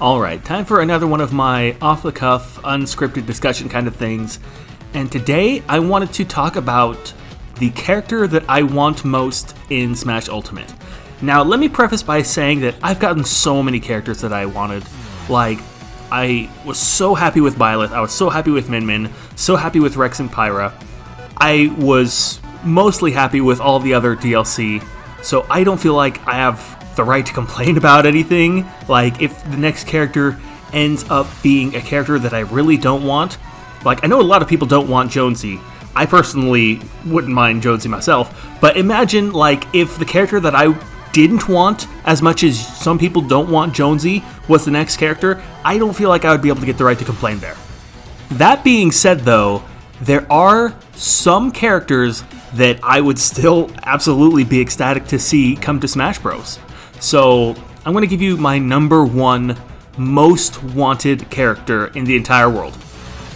Alright, time for another one of my off-the-cuff, unscripted discussion kind of things. And today I wanted to talk about the character that I want most in Smash Ultimate. Now, let me preface by saying that I've gotten so many characters that I wanted. Like, I was so happy with Byleth, I was so happy with Min Min, so happy with Rex and Pyra. I was mostly happy with all the other DLC, so I don't feel like I have the right to complain about anything. Like, if the next character ends up being a character that I really don't want, like, I know a lot of people don't want Jonesy. I personally wouldn't mind Jonesy myself, but imagine, like, if the character that I didn't want as much as some people don't want Jonesy was the next character, I don't feel like I would be able to get the right to complain there. That being said, though, there are some characters that I would still absolutely be ecstatic to see come to Smash Bros. So, I'm going to give you my number one most wanted character in the entire world.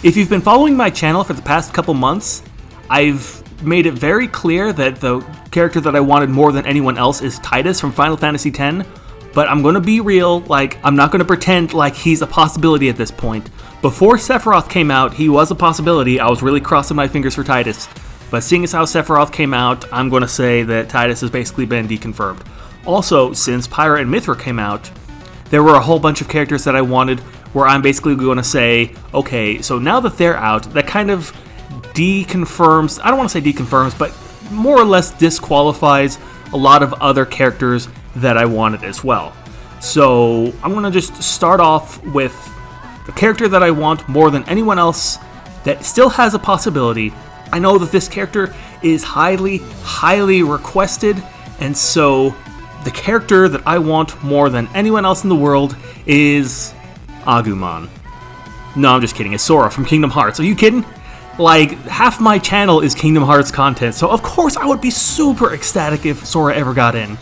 If you've been following my channel for the past couple months, I've made it very clear that the character that I wanted more than anyone else is Tidus from Final Fantasy X, but I'm going to be real, like, I'm not going to pretend like he's a possibility at this point. Before Sephiroth came out, he was a possibility. I was really crossing my fingers for Tidus, but seeing as how Sephiroth came out, I'm going to say that Tidus has basically been deconfirmed. Also, since Pyra and Mithra came out, there were a whole bunch of characters that I wanted where I'm basically going to say, okay, so now that they're out, that kind of deconfirms, I don't want to say deconfirms, but more or less disqualifies a lot of other characters that I wanted as well. So I'm going to just start off with the character that I want more than anyone else that still has a possibility. I know that this character is highly, highly requested, and so the character that I want more than anyone else in the world is Agumon. No, I'm just kidding. It's Sora from Kingdom Hearts. Are you kidding? Like, half my channel is Kingdom Hearts content, so of course I would be super ecstatic if Sora ever got in.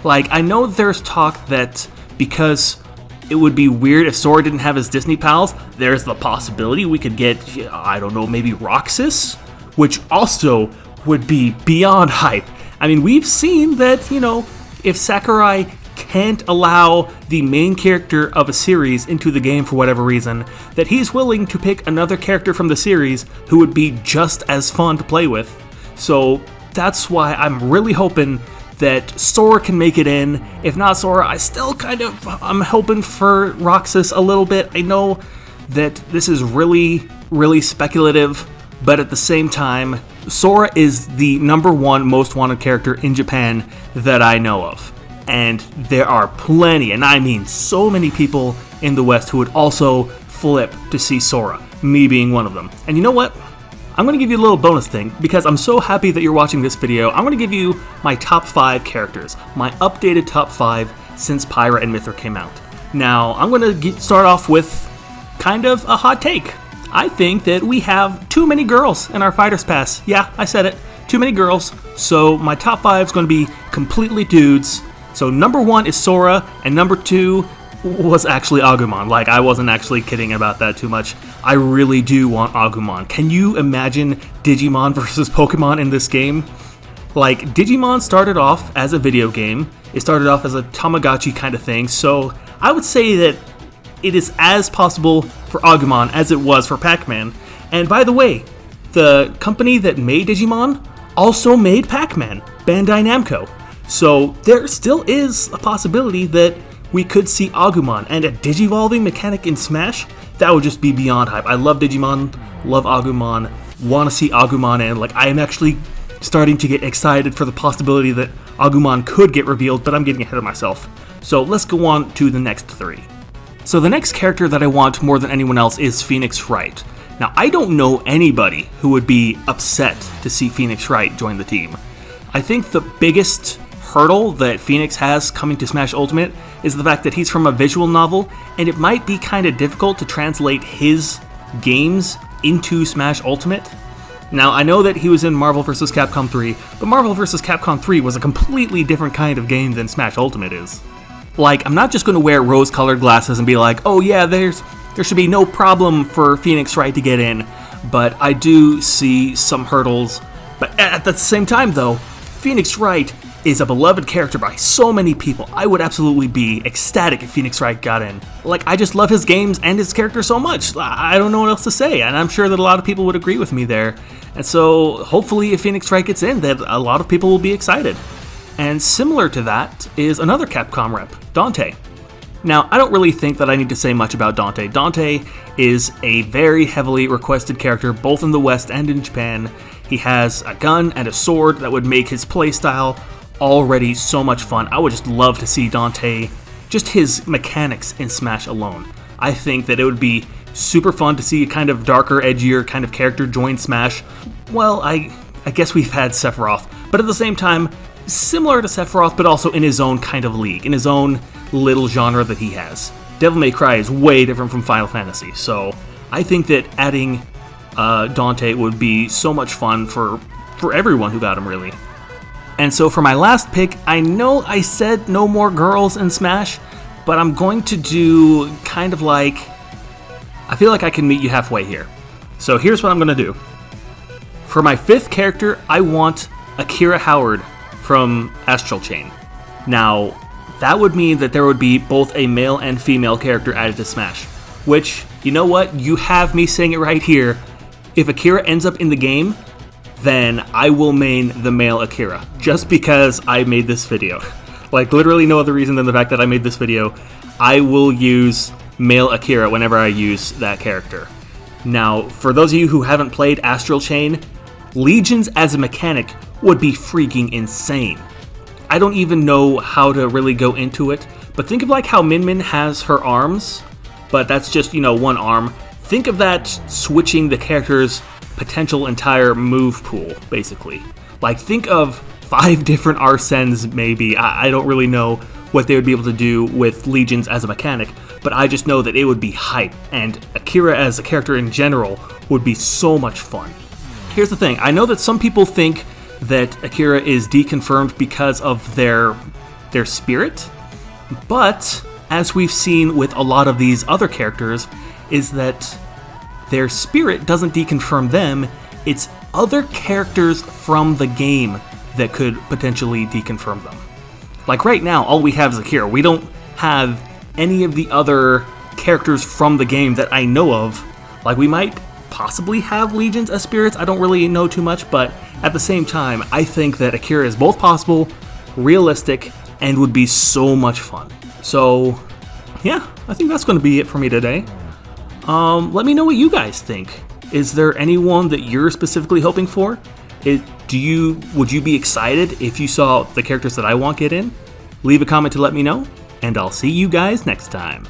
Like, I know there's talk that because it would be weird if Sora didn't have his Disney pals, there's the possibility we could get, I don't know, maybe Roxas? Which also would be beyond hype. I mean, we've seen that, if Sakurai can't allow the main character of a series into the game for whatever reason, that he's willing to pick another character from the series who would be just as fun to play with. So that's why I'm really hoping that Sora can make it in. If not Sora, I'm hoping for Roxas a little bit. I know that this is really, really speculative, but at the same time, Sora is the number one most wanted character in Japan that I know of. And there are plenty, and I mean so many people in the West who would also flip to see Sora, me being one of them. And you know what? I'm going to give you a little bonus thing, because I'm so happy that you're watching this video. I'm going to give you my top 5 characters, my updated top 5 since Pyra and Mithra came out. Now, I'm going to start off with kind of a hot take. I think that we have too many girls in our Fighters Pass. Yeah, I said it. Too many girls. So my top 5 is going to be completely dudes. So number 1 is Sora, and number 2 was actually Agumon. Like, I wasn't actually kidding about that too much. I really do want Agumon. Can you imagine Digimon versus Pokemon in this game? Like, Digimon started off as a video game. It started off as a Tamagotchi kind of thing. So I would say that it is as possible for Agumon as it was for Pac-Man. And by the way, the company that made Digimon also made Pac-Man, Bandai Namco. So there still is a possibility that we could see Agumon, and a Digivolving mechanic in Smash, that would just be beyond hype. I love Digimon, love Agumon, want to see Agumon, and like, I am actually starting to get excited for the possibility that Agumon could get revealed, but I'm getting ahead of myself. So let's go on to the next 3. So the next character that I want more than anyone else is Phoenix Wright. Now, I don't know anybody who would be upset to see Phoenix Wright join the team. I think the biggest hurdle that Phoenix has coming to Smash Ultimate is the fact that he's from a visual novel, and it might be kind of difficult to translate his games into Smash Ultimate. Now, I know that he was in Marvel vs. Capcom 3, but Marvel vs. Capcom 3 was a completely different kind of game than Smash Ultimate is. Like, I'm not just going to wear rose-colored glasses and be like, oh yeah, there should be no problem for Phoenix Wright to get in, but I do see some hurdles. But at the same time, though, Phoenix Wright is a beloved character by so many people. I would absolutely be ecstatic if Phoenix Wright got in. Like, I just love his games and his character so much. I don't know what else to say, and I'm sure that a lot of people would agree with me there. And so, hopefully, if Phoenix Wright gets in, that a lot of people will be excited. And similar to that is another Capcom rep, Dante. Now, I don't really think that I need to say much about Dante. Dante is a very heavily requested character, both in the West and in Japan. He has a gun and a sword that would make his playstyle already so much fun. I would just love to see Dante, just his mechanics in Smash alone. I think that it would be super fun to see a kind of darker, edgier kind of character join Smash. Well, I guess we've had Sephiroth, but at the same time, similar to Sephiroth, but also in his own kind of league, in his own little genre that he has. Devil May Cry is way different from Final Fantasy, so I think that adding Dante would be so much fun for everyone who got him, really. And so for my last pick, I know I said no more girls in Smash, but I'm going to do kind of like, I feel like I can meet you halfway here. So here's what I'm going to do. For my 5th character, I want Akira Howard from Astral Chain. Now, that would mean that there would be both a male and female character added to Smash, which, you know what, you have me saying it right here. If Akira ends up in the game, then I will main the male Akira, just because I made this video. Like, literally no other reason than the fact that I made this video. I will use male Akira whenever I use that character. Now, for those of you who haven't played Astral Chain, Legions as a mechanic would be freaking insane. I don't even know how to really go into it, but think of like how Min Min has her arms, but that's just, one arm. Think of that switching the character's potential entire move pool, basically. Like, think of 5 different Arsens, maybe. I don't really know what they would be able to do with Legions as a mechanic, but I just know that it would be hype, and Akira as a character in general would be so much fun. Here's the thing, I know that some people think that Akira is deconfirmed because of their spirit, but as we've seen with a lot of these other characters, is that their spirit doesn't deconfirm them, it's other characters from the game that could potentially deconfirm them. Like right now, all we have is Akira. We don't have any of the other characters from the game that I know of. Like, we might possibly have Legions as spirits, I don't really know too much, but at the same time, I think that Akira is both possible, realistic, and would be so much fun. So, yeah, I think that's going to be it for me today. Let me know what you guys think. Is there anyone that you're specifically hoping for? Would you be excited if you saw the characters that I want get in? Leave a comment to let me know, and I'll see you guys next time.